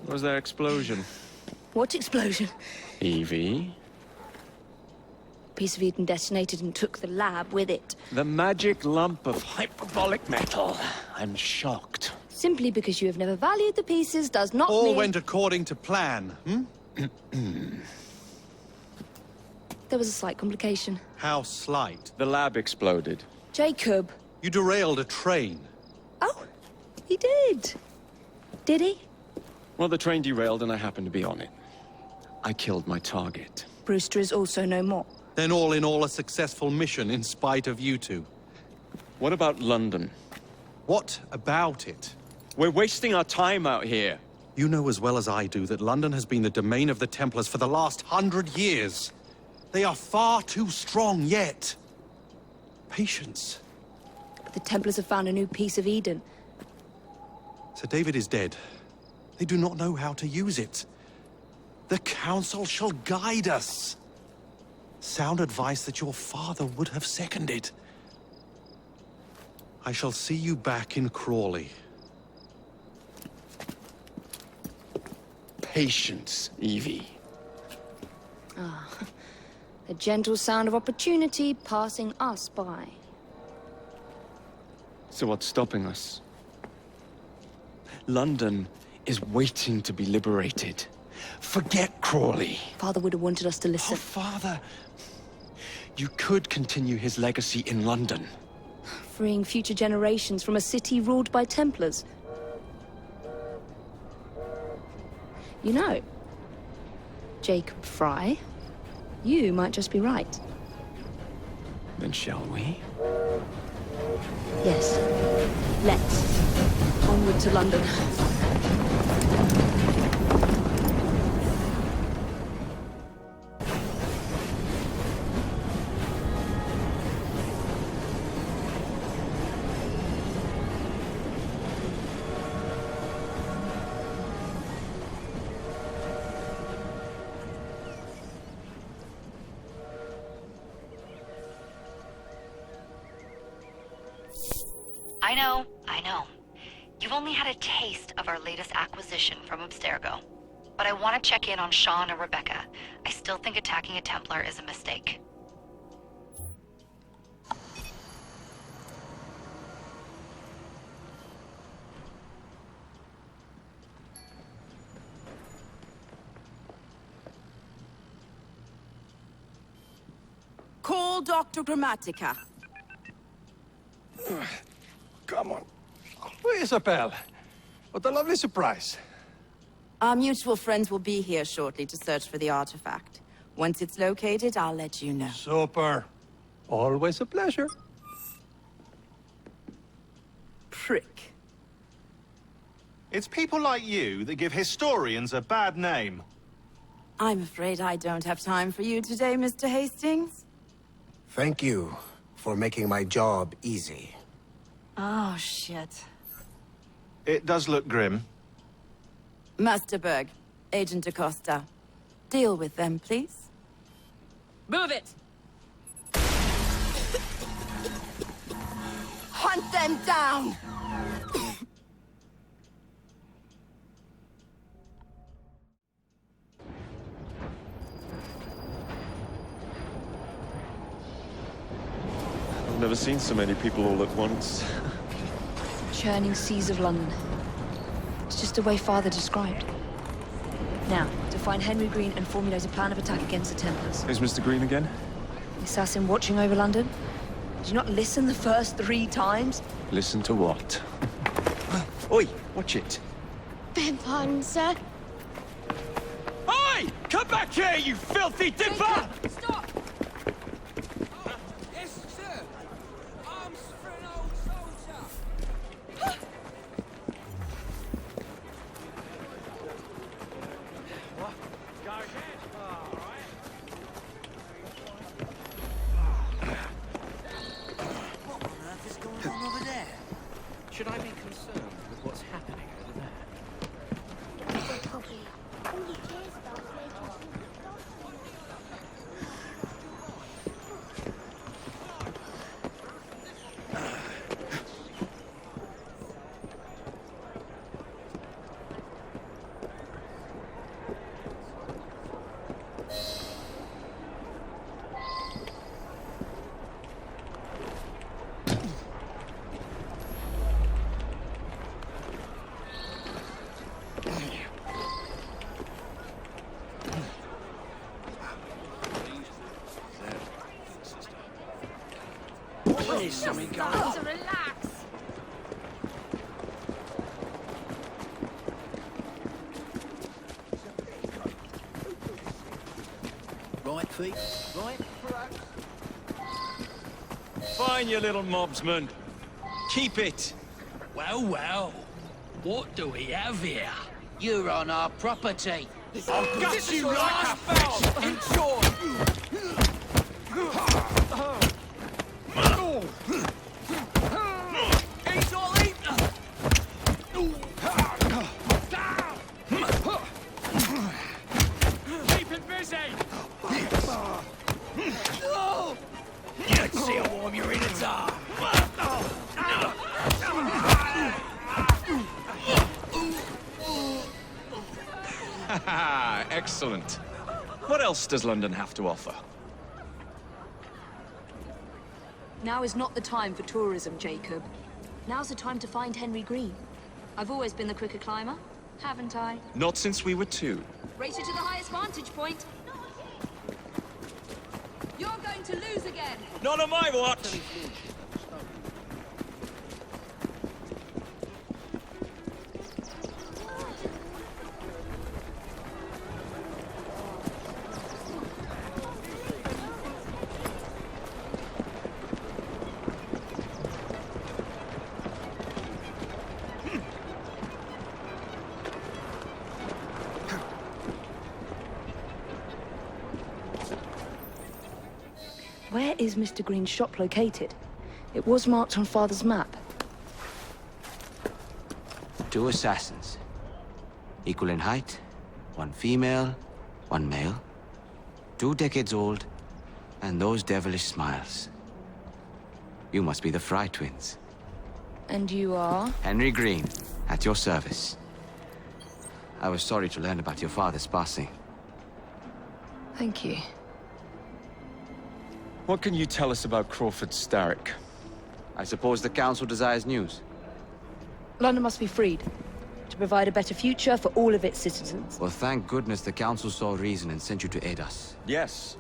Was there explosion? What explosion? Evie? Piece of Eden detonated and took the lab with it. The magic lump of hyperbolic metal. I'm shocked. Simply because you have never valued the pieces does not All mean... went according to plan, hmm? There was a slight complication. How slight. The lab exploded. Jacob. You derailed a train. Oh, he did. Did he? Well, the train derailed and I happened to be on it. I killed my target. Brewster is also no more. Then all in all a successful mission in spite of you two. What about London? What about it? We're wasting our time out here. You know as well as I do that London has been the domain of the Templars for the last 100 years. They are far too strong yet. Patience. But the Templars have found a new piece of Eden. Sir David is dead. They do not know how to use it. The Council shall guide us. Sound advice that your father would have seconded. I shall see you back in Crawley. Patience, Evie. A gentle sound of opportunity passing us by. So what's stopping us? London is waiting to be liberated. Forget Crawley. Father would have wanted us to Oh, listen. Father. You could continue his legacy in London. Freeing future generations from a city ruled by Templars. You know, Jacob Fry, you might just be right. Then shall we? Yes. Let's. Onward to London. I know. You've only had a taste of our latest acquisition from Abstergo. But I want to check in on Sean and Rebecca. I still think attacking a Templar is a mistake. Call Dr. Grammatica. Come on. Oh, Isabel. What a lovely surprise. Our mutual friends will be here shortly to search for the artifact. Once it's located, I'll let you know. Super. Always a pleasure. Prick. It's people like you that give historians a bad name. I'm afraid I don't have time for you today, Mr. Hastings. Thank you for making my job easy. Oh, shit. It does look grim. Masterberg, Agent Acosta. Deal with them, please. Move it! Hunt them down! I've never seen so many people all at once. Churning seas of London. It's just the way Father described. Now, to find Henry Green and formulate a plan of attack against the Templars. Is Mr. Green again? The assassin watching over London? Did you not listen the first 3 times? Listen to what? Oi, watch it. Beg pardon, sir. Oi! Come back here, you filthy dipper! Stop! Yes, sir. Arms for an old soldier. What? Go ahead. All right. What on earth is going on over there? Should I be concerned with what's happening over there? feet, right? Perhaps. Fine, you little mobsman. Keep it. Well, well. What do we have here? You're on our property. I'll gut you like a fish! Enjoy! He's all eaten! Keep him busy! Let's see how warm your innards are. Excellent. What else does London have to offer? Now is not the time for tourism, Jacob. Now's the time to find Henry Green. I've always been the quicker climber, haven't I? Not since we were two. Race you to the highest vantage point. You're going to lose again. Not on my watch! Where is Mr. Green's shop located? It was marked on Father's map. 2 assassins. Equal in height, 1 female, 1 male. 2 decades old, and those devilish smiles. You must be the Fry twins. And you are? Henry Green, at your service. I was sorry to learn about your father's passing. Thank you. What can you tell us about Crawford Starrick? I suppose the Council desires news. London must be freed, to provide a better future for all of its citizens. Well, thank goodness the Council saw reason and sent you to aid us. Yes.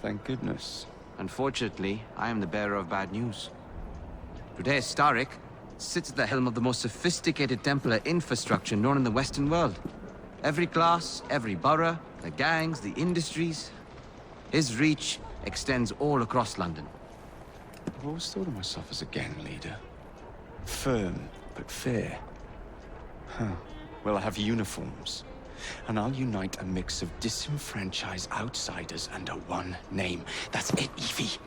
Thank goodness. Unfortunately, I am the bearer of bad news. Today, Starrick sits at the helm of the most sophisticated Templar infrastructure known in the Western world. Every class, every borough, the gangs, the industries. His reach extends all across London. I've always thought of myself as a gang leader. Firm, but fair. Huh. Well, I have uniforms. And I'll unite a mix of disenfranchised outsiders under one name. That's it, Evie.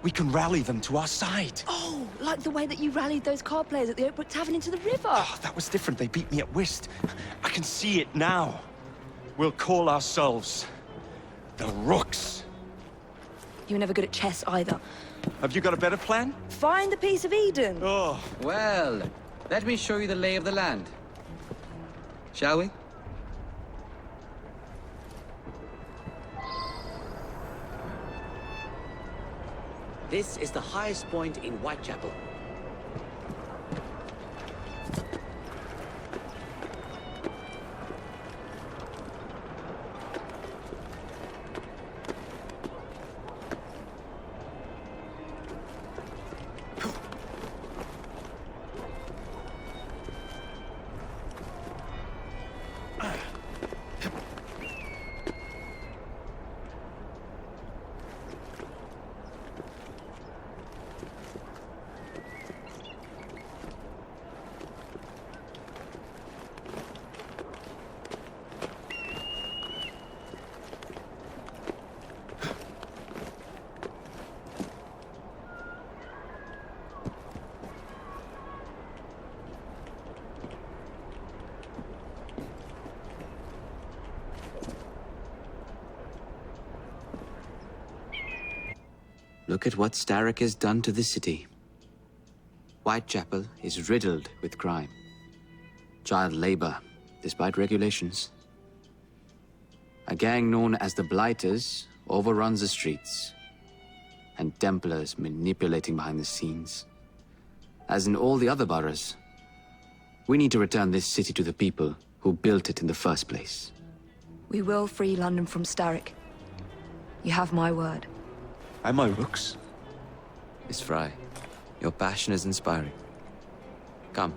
We can rally them to our side. Oh, like the way that you rallied those card players at the Oakbrook Tavern into the river. Oh, that was different. They beat me at whist. I can see it now. We'll call ourselves the Rooks. You were never good at chess either. Have you got a better plan? Find the piece of Eden. Oh. Well, let me show you the lay of the land. Shall we? This is the highest point in Whitechapel. Look at what Starrick has done to the city. Whitechapel is riddled with crime. Child labor, despite regulations. A gang known as the Blighters overruns the streets. And Templars manipulating behind the scenes. As in all the other boroughs, we need to return this city to the people who built it in the first place. We will free London from Starrick. You have my word. And my Rooks. Miss Fry, your passion is inspiring. Come.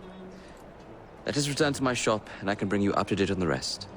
Let us return to my shop, and I can bring you up to date on the rest.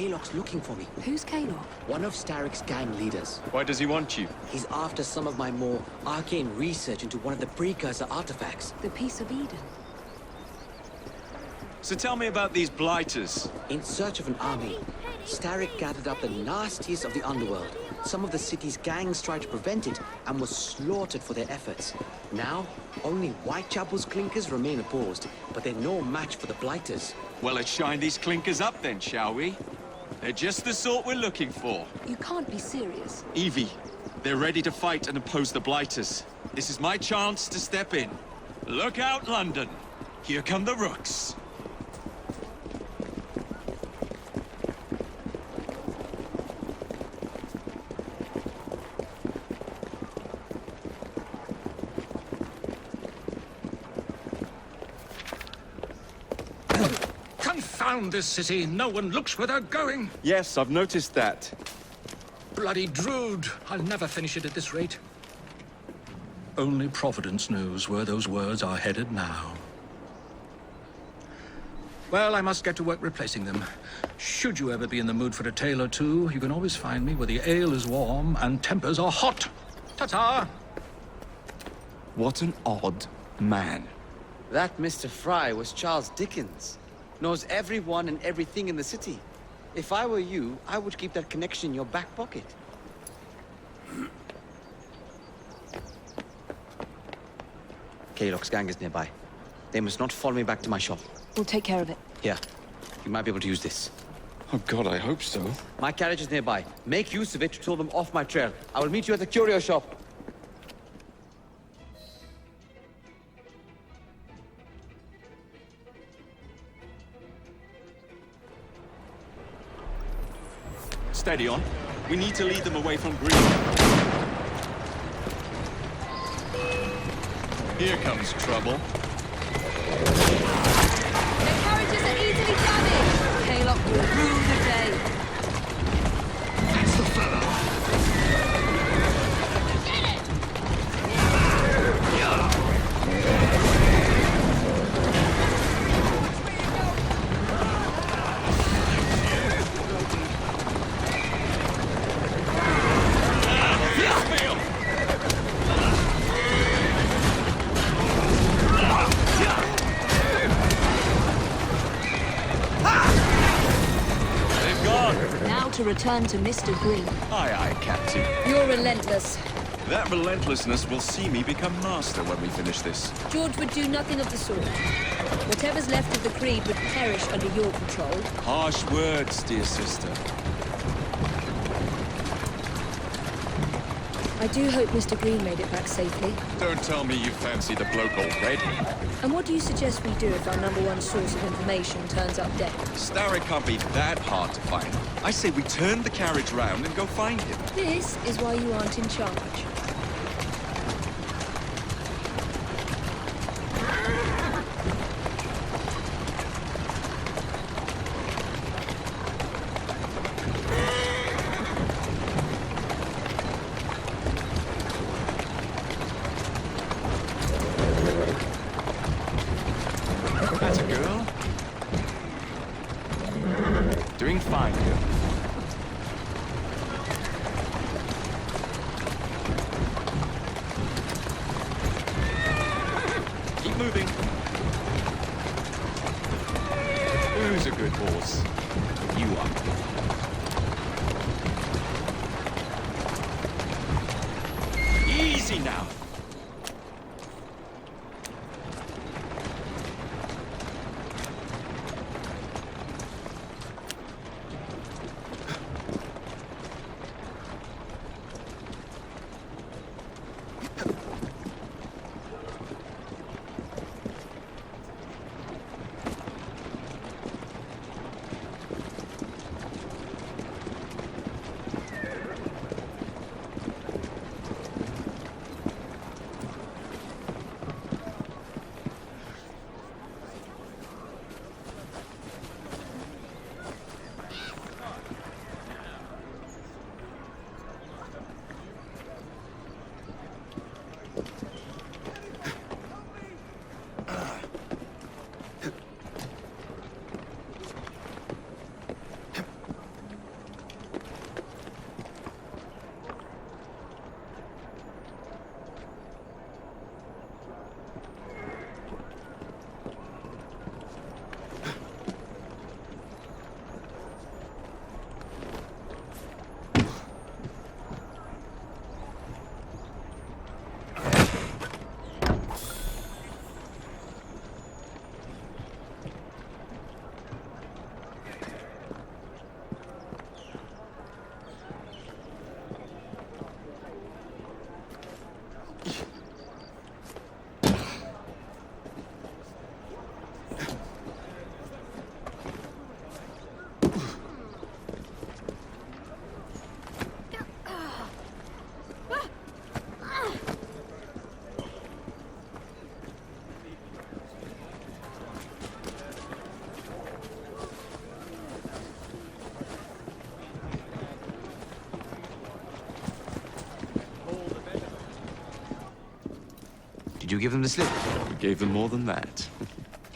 Kalok's looking for me. Who's Kalok? One of Starrick's gang leaders. Why does he want you? He's after some of my more arcane research into one of the precursor artifacts. The Piece of Eden. So tell me about these blighters. In search of an army, Starrick gathered up the nastiest of the underworld. Some of the city's gangs tried to prevent it and were slaughtered for their efforts. Now, only Whitechapel's clinkers remain opposed, but they're no match for the blighters. Well, let's shine these clinkers up then, shall we? They're just the sort we're looking for. You can't be serious. Evie, they're ready to fight and oppose the blighters. This is my chance to step in. Look out, London. Here come the rooks. Confound this city! No one looks where they're going! Yes, I've noticed that. Bloody Drood! I'll never finish it at this rate. Only Providence knows where those words are headed now. Well, I must get to work replacing them. Should you ever be in the mood for a tale or two, you can always find me where the ale is warm and tempers are hot. Ta-ta! What an odd man. That Mr. Fry was Charles Dickens. Knows everyone and everything in the city. If I were you, I would keep that connection in your back pocket. Kalok's gang is nearby. They must not follow me back to my shop. We'll take care of it. Here, you might be able to use this. Oh God, I hope so. My carriage is nearby. Make use of it to throw them off my trail. I will meet you at the curio shop. Steady on. We need to lead them away from Green. Here comes trouble. The carriages are easily damaged! Kalok will rue the day. That's the fella! To return to Mr. Green. Aye, aye, Captain. You're relentless. That relentlessness will see me become master when we finish this. George would do nothing of the sort. Whatever's left of the Creed would perish under your control. Harsh words, dear sister. I do hope Mr. Green made it back safely. Don't tell me you fancy the bloke already. And what do you suggest we do if our #1 source of information turns up dead? Starrick can't be that hard to find. I say we turn the carriage round and go find him. This is why you aren't in charge. That's a girl. Doing fine, girl. Keep moving. Who's a good horse? You are. Easy now. Did you give them the slip? We gave them more than that.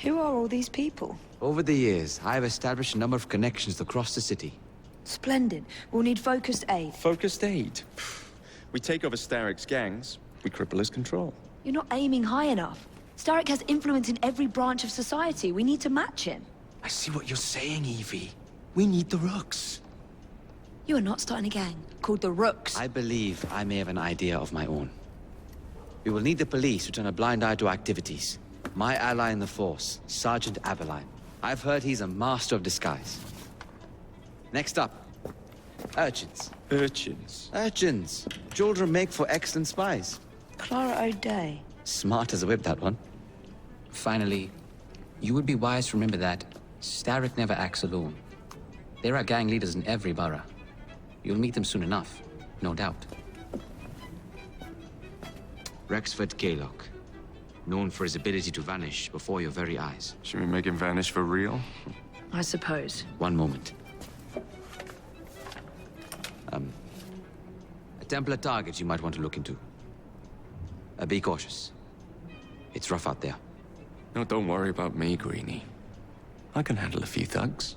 Who are all these people? Over the years, I have established a number of connections across the city. Splendid. We'll need focused aid. Focused aid. We take over Starrick's gangs, we cripple his control. You're not aiming high enough. Starrick has influence in every branch of society. We need to match him. I see what you're saying, Evie. We need the Rooks. You are not starting a gang called the Rooks. I believe I may have an idea of my own. We will need the police to turn a blind eye to activities. My ally in the force, Sergeant Aberline. I've heard he's a master of disguise. Next up, urchins. Urchins? Urchins. Children make for excellent spies. Clara O'Day. Smart as a whip, that one. Finally, you would be wise to remember that Starrick never acts alone. There are gang leaders in every borough. You'll meet them soon enough, no doubt. Rexford Gaylock, known for his ability to vanish before your very eyes. Should we make him vanish for real? I suppose. One moment. A Templar target you might want to look into. Be cautious. It's rough out there. No, don't worry about me, Greenie. I can handle a few thugs.